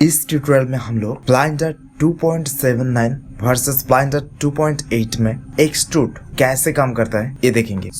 इस ट्यूटोरियल में हम लोग ब्लेंडर 2.79 वर्सेस ब्लेंडर 2.8 में एक्सट्रूड कैसे काम करता है ये देखेंगे।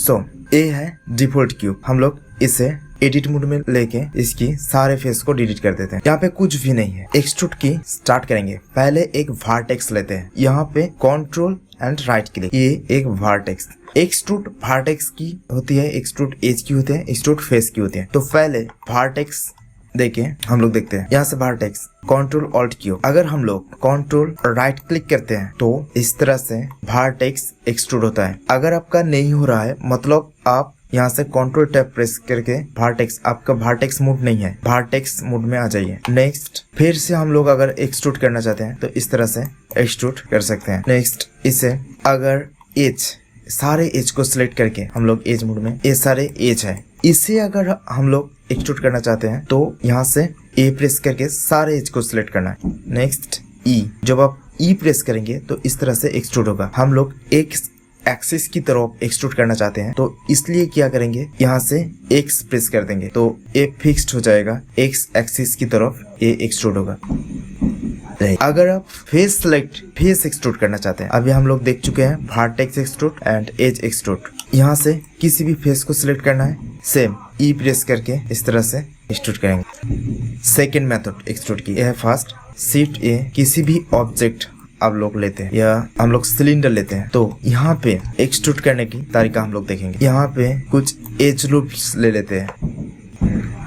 ये है डिफॉल्ट क्यूब। हम लोग इसे एडिट मोड में लेके इसकी सारे फेस को डिलीट कर देते हैं। यहाँ पे कुछ भी नहीं है। एक्सट्रूड की स्टार्ट करेंगे। पहले एक वर्टेक्स लेते हैं। यहाँ पे कंट्रोल एंड राइट क्लिक, ये एक वर्टेक्स। एक्सट्रूड वर्टेक्स की होती है, एक्सट्रूड एज की होती है, एक्सट्रूड फेस की होती है। तो पहले वर्टेक्स देखे हम लोग देखते हैं। यहाँ से वर्टेक्स कंट्रोल ऑल्ट क्यू, अगर हम लोग कंट्रोल राइट क्लिक करते हैं तो इस तरह से वर्टेक्स एक्सट्रूड होता है। अगर आपका नहीं हो रहा है मतलब आप यहाँ से कंट्रोल टैब प्रेस करके वर्टेक्स, आपका वर्टेक्स मोड नहीं है, वर्टेक्स मोड में आ जाइए। नेक्स्ट फिर से हम लोग अगर एक्सट्रूड करना चाहते हैं तो इस तरह से एक्सट्रूड कर सकते हैं। नेक्स्ट इसे अगर एज, सारे एज को सिलेक्ट करके हम लोग एज मोड में, ये सारे एज है, इसे अगर हम लोग एक्सट्रूड करना चाहते हैं तो यहाँ से ए प्रेस करके सारे एज को सिलेक्ट करना है। नेक्स्ट ई, जब आप ई प्रेस करेंगे तो इस तरह से एक्सट्रूड होगा। हम लोग एक्स एक्सिस की तरफ एक्सट्रूड करना चाहते हैं तो इसलिए क्या करेंगे, यहाँ से एक्स प्रेस कर देंगे तो ये फिक्स्ड हो जाएगा। एक्स एक्सिस की तरफ ये एक्सट्रूड होगा। अगर आप फेस सिलेक्ट, फेस एक्सट्रूड करना चाहते हैं, अभी हम लोग देख चुके हैं vertex extrude and edge extrude. यहाँ से किसी भी फेस को सिलेक्ट करना है, सेम ई प्रेस करके इस तरह से एक्सट्रूड करेंगे। सेकेंड मेथड एक्सट्रूड की है फास्ट शिफ्ट ए, किसी भी ऑब्जेक्ट आप लोग लेते हैं या हम लोग सिलेंडर लेते हैं तो यहाँ पे एक्सट्रूड करने की तरीका हम लोग देखेंगे। यहाँ पे कुछ एज लूप्स ले लेते हैं।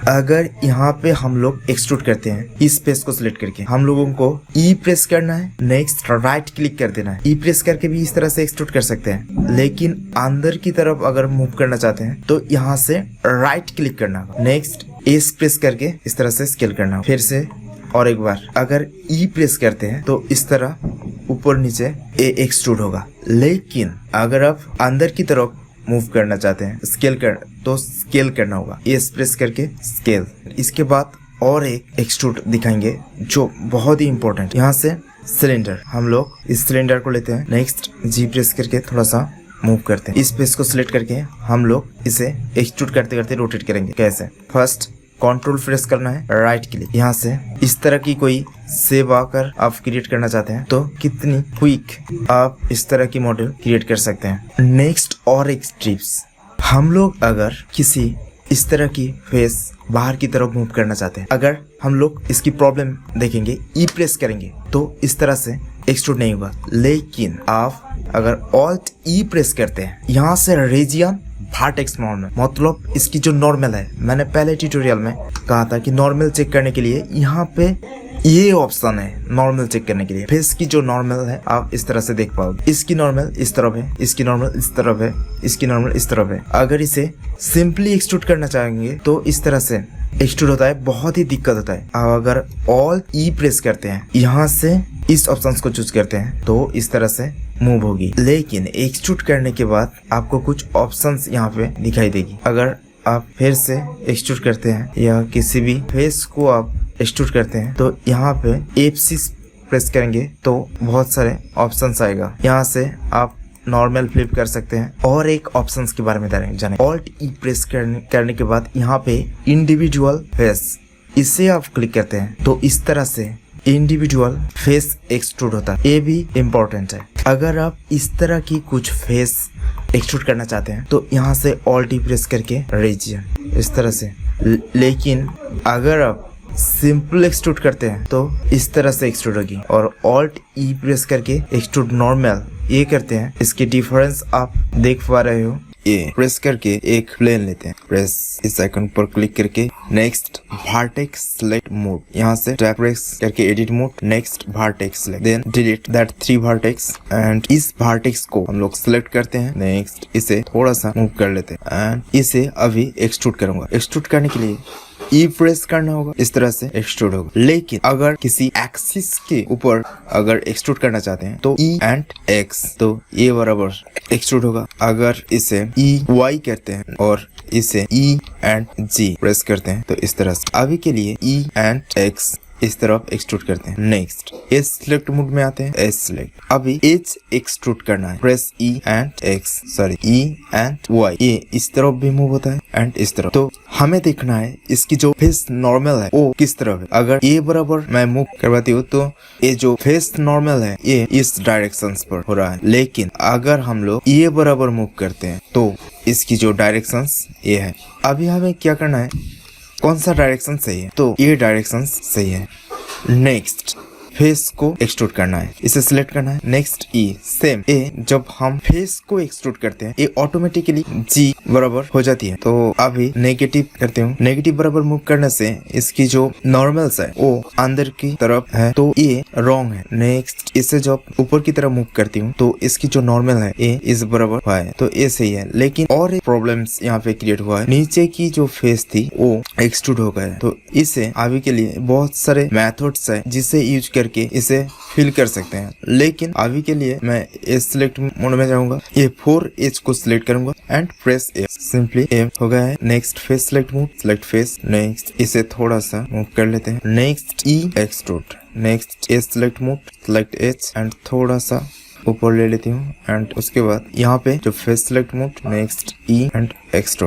अगर यहाँ पे हम लोग एक्सट्रूड करते हैं, इस फेस को सिलेक्ट करके हम लोगों को ई प्रेस करना है, नेक्स्ट राइट क्लिक कर देना है। ई प्रेस करके भी इस तरह से एक्सट्रूड कर सकते हैं, लेकिन अंदर की तरफ अगर मूव करना चाहते हैं तो यहाँ से राइट क्लिक करना होगा। नेक्स्ट एस प्रेस करके इस तरह से स्केल करना होगा। फिर से और एक बार अगर ई प्रेस करते हैं तो इस तरह ऊपर नीचे ए एक्सट्रूड होगा। लेकिन अगर आप अंदर की तरफ मूव करना चाहते हैं, स्केल कर, तो स्केल करना होगा, एस प्रेस करके स्केल। इसके बाद और एक एक्सट्रूड दिखाएंगे जो बहुत ही इंपॉर्टेंट। यहाँ से सिलेंडर, हम लोग इस सिलेंडर को लेते हैं, नेक्स्ट जी प्रेस करके थोड़ा सा मूव करते हैं। इस फेस को सिलेक्ट करके हम लोग इसे एक्सट्रूड करते करते रोटेट करेंगे। कैसे, फर्स्ट कंट्रोल प्रेस करना है, राइट क्लिक। यहाँ से इस तरह की कोई सेव आकर आप क्रिएट करना चाहते हैं तो कितनी क्विक आप इस तरह की मॉडल क्रिएट कर सकते हैं। नेक्स्ट और एक टिप्स, हम लोग अगर किसी इस तरह की फेस बाहर की तरफ मूव करना चाहते हैं, अगर हम लोग इसकी प्रॉब्लम देखेंगे, ई प्रेस करेंगे तो इस तरह से एक्सट्रूड नहीं होगा। लेकिन आप अगर ऑल्ट ई प्रेस करते हैं, यहाँ से रीजियन वर्टेक्स नॉर्मल, मतलब इसकी जो नॉर्मल है, मैंने पहले ट्यूटोरियल में कहा था कि नॉर्मल चेक करने के लिए यहाँ पे ये ऑप्शन है, नॉर्मल चेक करने के लिए। फेस की जो नॉर्मल है आप इस तरह से देख पाओगे, इसकी नॉर्मल इस तरफ है, इसकी नॉर्मल इस तरफ है, इसकी नॉर्मल इस तरफ है। अगर इसे सिंपली एक्सट्रूड करना चाहेंगे तो इस तरह से एक्सट्रूड होता है, बहुत ही दिक्कत होता है। अगर ऑल ई प्रेस करते हैं, यहाँ से इस ऑप्शन को चूज करते हैं तो इस तरह से मूव होगी। लेकिन एक्सट्रूड करने के बाद आपको कुछ ऑप्शंस यहाँ पे दिखाई देगी। अगर आप फिर से एक्सट्रूड करते हैं या किसी भी फेस को आप एक्सट्रूड करते हैं तो यहाँ पे F6 प्रेस करेंगे तो बहुत सारे ऑप्शंस आएगा। यहाँ से आप नॉर्मल फ्लिप कर सकते हैं। और एक ऑप्शंस के बारे में जाने, ऑल्ट ई प्रेस करने के बाद यहाँ पे इंडिविजुअल फेस, इसे आप क्लिक करते हैं तो इस तरह से इंडिविजुअल फेस एक्सट्रूड होता है। ये भी इम्पोर्टेंट है। अगर आप इस तरह की कुछ फेस एक्सट्रूड करना चाहते हैं तो यहाँ से ऑल्ट ई प्रेस करके रीजियन इस तरह से। लेकिन अगर आप सिंपल एक्सट्रूड करते हैं तो इस तरह से एक्सट्रूड होगी। और ऑल्ट ई प्रेस करके एक्सट्रूड नॉर्मल ये करते हैं, इसके डिफरेंस आप देख पा रहे हो। ये प्रेस करके एक प्लेन लेते हैं, प्रेस इस आइकन पर क्लिक करके नेक्स्ट वर्टेक्स सिलेक्ट मोड, यहाँ से टैब प्रेस करके edit mode, next vertex select, then delete that 3 vertex and इस वर्टेक्स को हम लोग सिलेक्ट करते हैं। नेक्स्ट इसे थोड़ा सा मूव कर लेते हैं एंड इसे अभी एक्सट्रूड करूंगा। एक्सट्रूड करने के लिए ई प्रेस करना होगा, इस तरह से एक्सट्रूड होगा। लेकिन अगर किसी एक्सिस के ऊपर अगर एक्सट्रूड करना चाहते हैं तो ई एंड एक्स, तो ये बराबर एक्सट्रूड होगा। अगर इसे ई वाई करते हैं और इसे ई एंड जी प्रेस करते हैं तो इस तरह से। अभी के लिए ई एंड एक्स इस तरफ एक्सट्रूड करते हैं। नेक्स्ट एज सिलेक्ट मोड में आते हैं, एज सिलेक्ट। अभी एज एक्सट्रूड करना है, प्रेस ई एंड वाई। ये इस तरफ भी मूव होता है एंड इस तरफ। तो हमें देखना है इसकी जो फेस नॉर्मल है वो किस तरफ है। अगर ये बराबर मैं मूव करवाती हूँ तो ये जो फेस नॉर्मल है ये इस डायरेक्शन पर हो रहा है, लेकिन अगर हम लोग ये बराबर मूव करते हैं तो इसकी जो डायरेक्शन ये है। अभी हमें क्या करना है, कौन सा डायरेक्शन सही है, तो ये डायरेक्शन सही है। नेक्स्ट फेस को एक्सट्रूड करना है, इसे सिलेक्ट करना है। नेक्स्ट ई सेम ए, जब हम फेस को एक्सट्रूड करते हैं ये ऑटोमेटिकली जी बराबर हो जाती है। तो अभी नेगेटिव करते हूँ, नेगेटिव बराबर मूव करने से इसकी जो नॉर्मल्स है वो अंदर की तरफ है, तो ये रॉन्ग है। नेक्स्ट इसे जब ऊपर की तरफ मूव करती हूँ तो इसकी जो नॉर्मल है ये इस बराबर हुआ है, तो ये सही है। लेकिन और एक प्रॉब्लम्स यहाँ पे क्रिएट हुआ है, नीचे की जो फेस थी वो एक्सट्रूड हो गया। तो इसे अभी के लिए बहुत सारे मेथड्स है जिसे यूज करके इसे फिल कर सकते हैं, लेकिन अभी के लिए मैं एज सिलेक्ट मोड में जाऊंगा, ये 4 एज को सिलेक्ट करूंगा and press A. Simply A हो गया है। Next face select mode, select face. Next इसे थोड़ा सा मूव कर लेते हैं। Next E extrude. Next edge select mode, select edge and थोड़ा सा ऊपर ले लेती हूँ एंड उसके बाद यहाँ पे जो face select mode, next E and extrude.